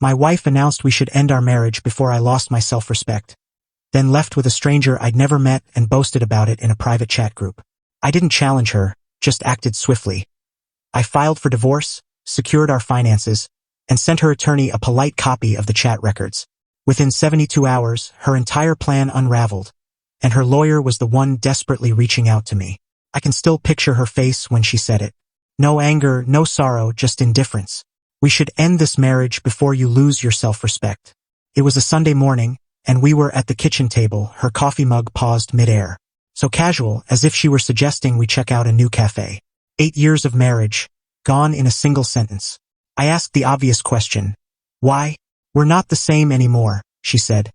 My wife announced we should end our marriage before I lost my self-respect. Then left with a stranger I'd never met and boasted about it in a private chat group. I didn't challenge her, just acted swiftly. I filed for divorce, secured our finances, and sent her attorney a polite copy of the chat records. Within 72 hours, her entire plan unraveled, and her lawyer was the one desperately reaching out to me. I can still picture her face when she said it. No anger, no sorrow, just indifference. We should end this marriage before you lose your self-respect. It was a Sunday morning, and we were at the kitchen table, her coffee mug paused mid-air. So casual, as if she were suggesting we check out a new cafe. 8 years of marriage, gone in a single sentence. I asked the obvious question. Why? We're not the same anymore, she said,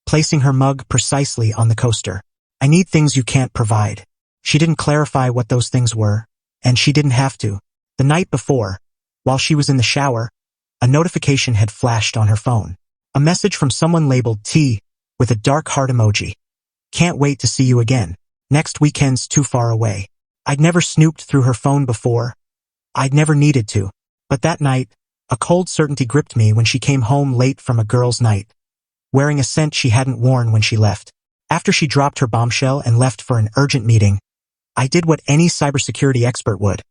placing her mug precisely on the coaster. I need things you can't provide. She didn't clarify what those things were, and she didn't have to. The night before, while she was in the shower, a notification had flashed on her phone. A message from someone labeled T with a dark heart emoji. Can't wait to see you again. Next weekend's too far away. I'd never snooped through her phone before. I'd never needed to. But that night, a cold certainty gripped me when she came home late from a girls' night, wearing a scent she hadn't worn when she left. After she dropped her bombshell and left for an urgent meeting, I did what any cybersecurity expert would.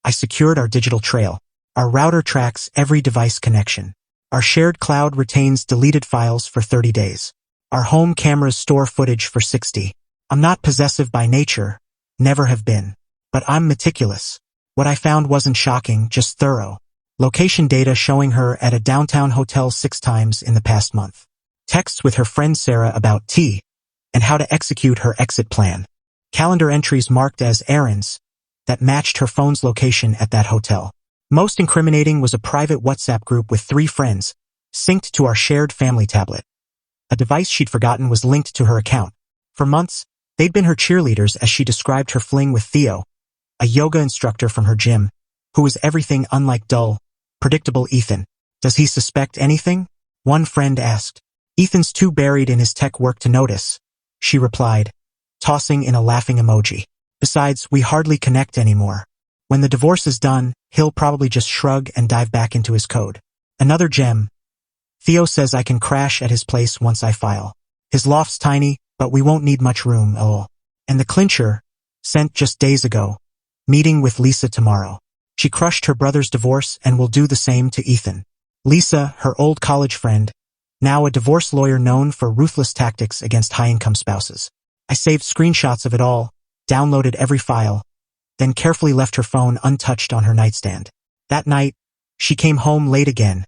I secured our digital trail. Our router tracks every device connection. Our shared cloud retains deleted files for 30 days. Our home cameras store footage for 60. I'm not possessive by nature, never have been. But I'm meticulous. What I found wasn't shocking, just thorough. Location data showing her at a downtown hotel 6 times in the past month. Texts with her friend Sarah about tea and how to execute her exit plan. Calendar entries marked as errands that matched her phone's location at that hotel. Most incriminating was a private WhatsApp group with 3 friends, synced to our shared family tablet. A device she'd forgotten was linked to her account. For months, they'd been her cheerleaders as she described her fling with Theo, a yoga instructor from her gym, who was everything unlike dull, predictable Ethan. Does he suspect anything? One friend asked. Ethan's too buried in his tech work to notice, she replied, tossing in a laughing emoji. Besides, we hardly connect anymore. When the divorce is done, he'll probably just shrug and dive back into his code. Another gem. Theo says I can crash at his place once I file. His loft's tiny, but we won't need much room, lol. And the clincher, sent just days ago. Meeting with Lisa tomorrow. She crushed her brother's divorce and will do the same to Ethan. Lisa, her old college friend, now a divorce lawyer known for ruthless tactics against high-income spouses. I saved screenshots of it all, downloaded every file, then carefully left her phone untouched on her nightstand. That night, she came home late again,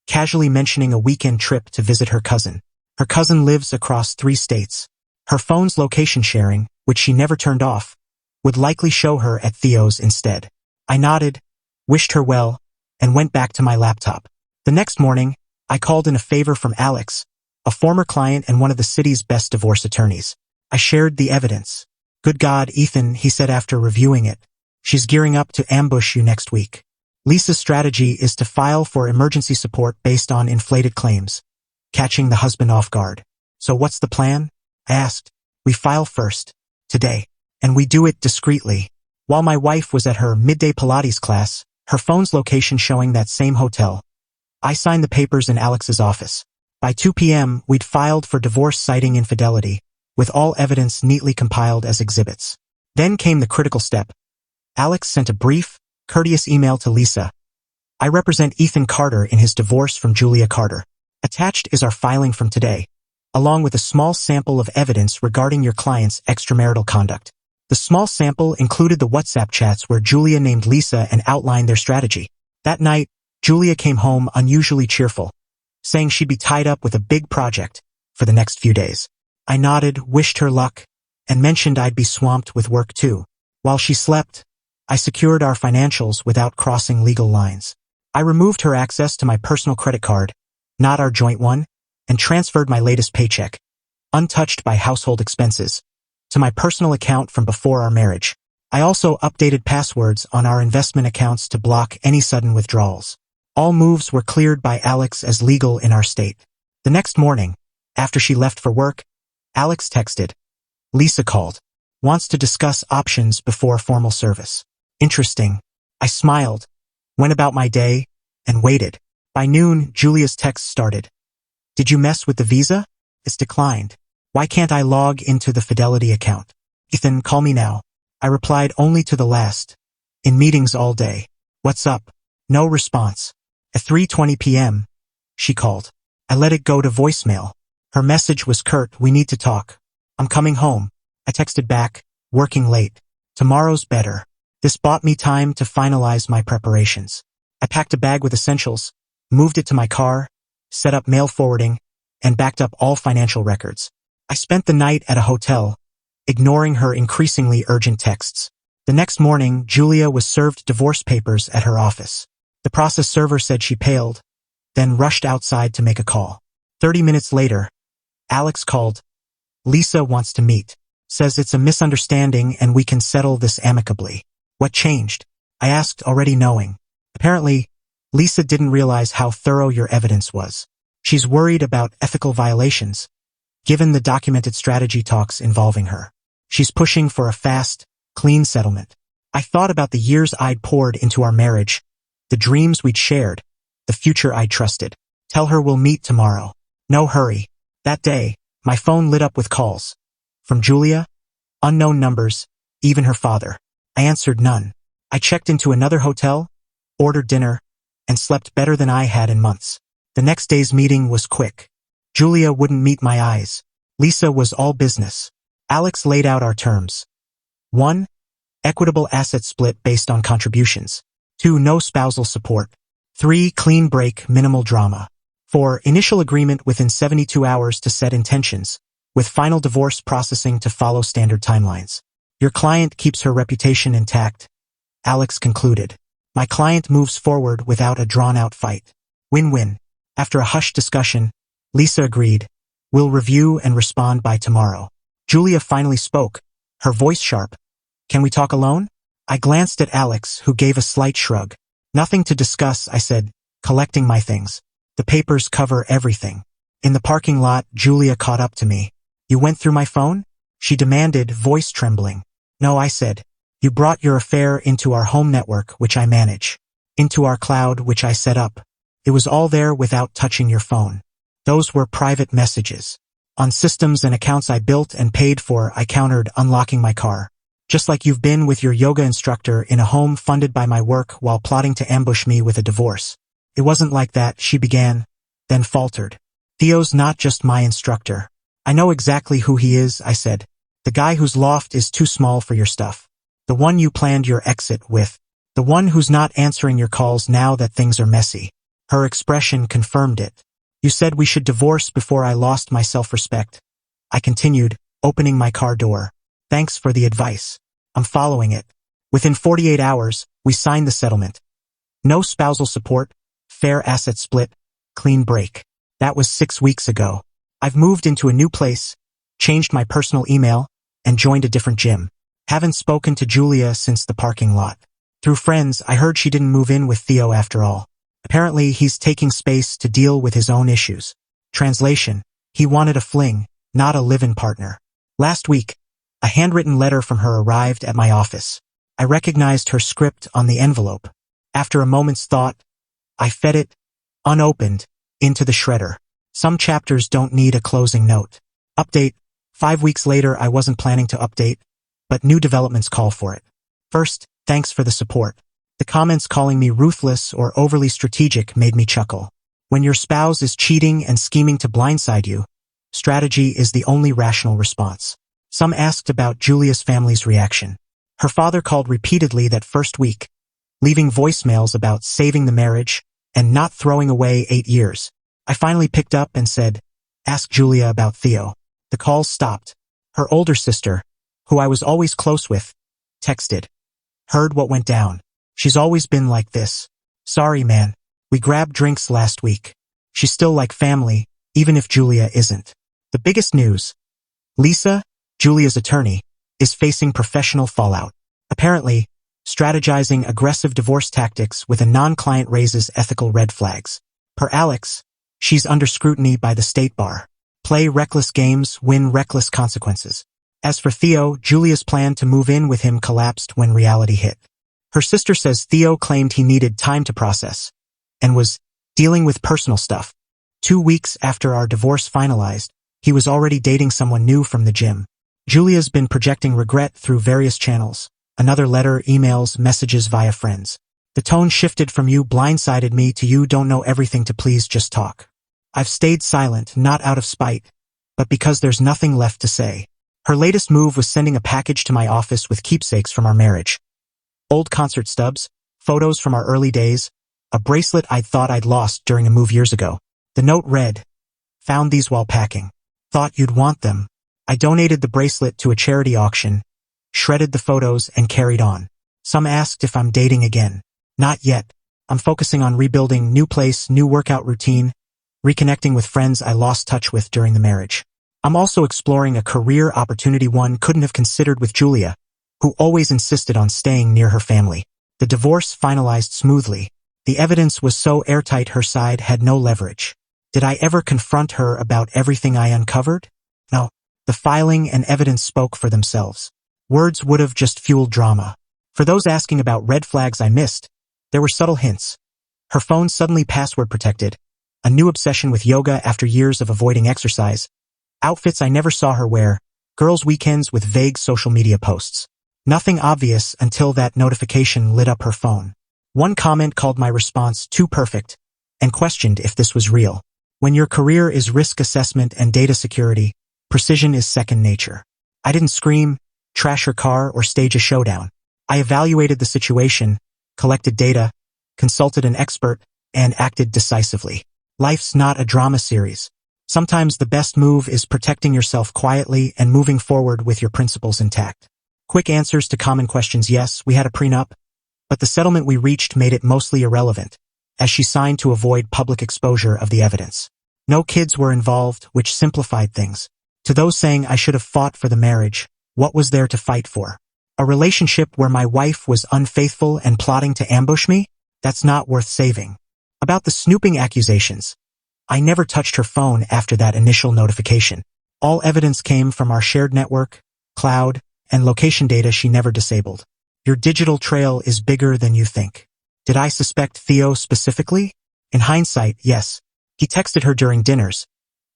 casually mentioning a weekend trip to visit her cousin. Her cousin lives across 3 states. Her phone's location sharing, which she never turned off, would likely show her at Theo's instead. I nodded, wished her well, and went back to my laptop. The next morning, I called in a favor from Alex, a former client and one of the city's best divorce attorneys. I shared the evidence. Good God, Ethan, he said after reviewing it. She's gearing up to ambush you next week. Lisa's strategy is to file for emergency support based on inflated claims, catching the husband off guard. So what's the plan? I asked. We file first, today, and we do it discreetly. While my wife was at her midday Pilates class, her phone's location showing that same hotel, I signed the papers in Alex's office. By 2 p.m., we'd filed for divorce citing infidelity, with all evidence neatly compiled as exhibits. Then came the critical step. Alex sent a brief, courteous email to Lisa. I represent Ethan Carter in his divorce from Julia Carter. Attached is our filing from today, along with a small sample of evidence regarding your client's extramarital conduct. The small sample included the WhatsApp chats where Julia named Lisa and outlined their strategy. That night, Julia came home unusually cheerful, saying she'd be tied up with a big project for the next few days. I nodded, wished her luck, and mentioned I'd be swamped with work too. While she slept, I secured our financials without crossing legal lines. I removed her access to my personal credit card, not our joint one, and transferred my latest paycheck, untouched by household expenses, to my personal account from before our marriage. I also updated passwords on our investment accounts to block any sudden withdrawals. All moves were cleared by Alex as legal in our state. The next morning, after she left for work, Alex texted. Lisa called. Wants to discuss options before formal service. Interesting. I smiled, went about my day, and waited. By noon, Julia's text started. Did you mess with the visa? It's declined. Why can't I log into the Fidelity account? Ethan, call me now. I replied only to the last. In meetings all day. What's up? No response. At 3:20 p.m., she called. I let it go to voicemail. Her message was curt, we need to talk. I'm coming home. I texted back, working late. Tomorrow's better. This bought me time to finalize my preparations. I packed a bag with essentials, moved it to my car, set up mail forwarding, and backed up all financial records. I spent the night at a hotel, ignoring her increasingly urgent texts. The next morning, Julia was served divorce papers at her office. The process server said she paled, then rushed outside to make a call. 30 minutes later, Alex called. Lisa wants to meet. Says it's a misunderstanding and we can settle this amicably. What changed? I asked, already knowing. Apparently, Lisa didn't realize how thorough your evidence was. She's worried about ethical violations, given the documented strategy talks involving her. She's pushing for a fast, clean settlement. I thought about the years I'd poured into our marriage, the dreams we'd shared, the future I trusted. Tell her we'll meet tomorrow. No hurry. That day, my phone lit up with calls. From Julia, unknown numbers, even her father. I answered none. I checked into another hotel, ordered dinner, and slept better than I had in months. The next day's meeting was quick. Julia wouldn't meet my eyes. Lisa was all business. Alex laid out our terms. 1. Equitable asset split based on contributions. 2. No spousal support. 3. Clean break, minimal drama. 4. Initial agreement within 72 hours to set intentions, with final divorce processing to follow standard timelines. Your client keeps her reputation intact, Alex concluded. My client moves forward without a drawn-out fight. Win-win. After a hushed discussion, Lisa agreed. We'll review and respond by tomorrow. Julia finally spoke, her voice sharp. Can we talk alone? I glanced at Alex, who gave a slight shrug. Nothing to discuss, I said, collecting my things. The papers cover everything. In the parking lot, Julia caught up to me. You went through my phone? She demanded, voice trembling. No, I said. You brought your affair into our home network, which I manage. Into our cloud, which I set up. It was all there without touching your phone. Those were private messages. On systems and accounts I built and paid for, I countered, unlocking my car. Just like you've been with your yoga instructor in a home funded by my work while plotting to ambush me with a divorce. It wasn't like that, she began, then faltered. Theo's not just my instructor. I know exactly who he is, I said. The guy whose loft is too small for your stuff. The one you planned your exit with. The one who's not answering your calls now that things are messy. Her expression confirmed it. You said we should divorce before I lost my self-respect. I continued, opening my car door. Thanks for the advice. I'm following it. Within 48 hours, we signed the settlement. No spousal support, fair asset split, clean break. That was 6 weeks ago. I've moved into a new place, changed my personal email, and joined a different gym. Haven't spoken to Julia since the parking lot. Through friends, I heard she didn't move in with Theo after all. Apparently, he's taking space to deal with his own issues. Translation: he wanted a fling, not a live-in partner. Last week, a handwritten letter from her arrived at my office. I recognized her script on the envelope. After a moment's thought, I fed it, unopened, into the shredder. Some chapters don't need a closing note. Update: 5 weeks later, I wasn't planning to update, but new developments call for it. First, thanks for the support. The comments calling me ruthless or overly strategic made me chuckle. When your spouse is cheating and scheming to blindside you, strategy is the only rational response. Some asked about Julia's family's reaction. Her father called repeatedly that first week, leaving voicemails about saving the marriage and not throwing away 8 years. I finally picked up and said, ask Julia about Theo. The calls stopped. Her older sister, who I was always close with, texted. Heard what went down. She's always been like this. Sorry, man. We grabbed drinks last week. She's still like family, even if Julia isn't. The biggest news. Lisa, Julia's attorney, is facing professional fallout. Apparently, strategizing aggressive divorce tactics with a non-client raises ethical red flags. Per Alex, she's under scrutiny by the state bar. Play reckless games, win reckless consequences. As for Theo, Julia's plan to move in with him collapsed when reality hit. Her sister says Theo claimed he needed time to process, and was dealing with personal stuff. 2 weeks after our divorce finalized, he was already dating someone new from the gym. Julia's been projecting regret through various channels. Another letter, emails, messages via friends. The tone shifted from "you blindsided me" to "you don't know everything" to "please just talk." I've stayed silent, not out of spite, but because there's nothing left to say. Her latest move was sending a package to my office with keepsakes from our marriage. Old concert stubs, photos from our early days, a bracelet I'd thought I'd lost during a move years ago. The note read, "Found these while packing. Thought you'd want them." I donated the bracelet to a charity auction, shredded the photos, and carried on. Some asked if I'm dating again. Not yet. I'm focusing on rebuilding, new place, new workout routine, reconnecting with friends I lost touch with during the marriage. I'm also exploring a career opportunity one couldn't have considered with Julia, who always insisted on staying near her family. The divorce finalized smoothly. The evidence was so airtight her side had no leverage. Did I ever confront her about everything I uncovered? No. The filing and evidence spoke for themselves. Words would have just fueled drama. For those asking about red flags I missed, there were subtle hints. Her phone suddenly password protected, a new obsession with yoga after years of avoiding exercise, outfits I never saw her wear, girls' weekends with vague social media posts. Nothing obvious until that notification lit up her phone. One comment called my response too perfect and questioned if this was real. When your career is risk assessment and data security, precision is second nature. I didn't scream, trash her car, or stage a showdown. I evaluated the situation, collected data, consulted an expert, and acted decisively. Life's not a drama series. Sometimes the best move is protecting yourself quietly and moving forward with your principles intact. Quick answers to common questions. Yes, we had a prenup, but the settlement we reached made it mostly irrelevant, as she signed to avoid public exposure of the evidence. No kids were involved, which simplified things. To those saying I should have fought for the marriage, what was there to fight for? A relationship where my wife was unfaithful and plotting to ambush me? That's not worth saving. About the snooping accusations, I never touched her phone after that initial notification. All evidence came from our shared network, cloud, and location data she never disabled. Your digital trail is bigger than you think. Did I suspect Theo specifically? In hindsight, yes. He texted her during dinners,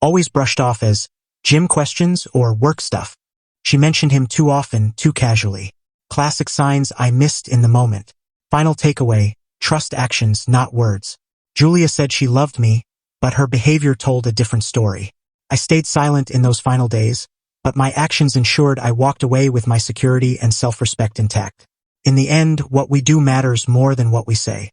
always brushed off as gym questions or work stuff. She mentioned him too often, too casually. Classic signs I missed in the moment. Final takeaway, trust actions, not words. Julia said she loved me, but her behavior told a different story. I stayed silent in those final days, but my actions ensured I walked away with my security and self-respect intact. In the end, what we do matters more than what we say.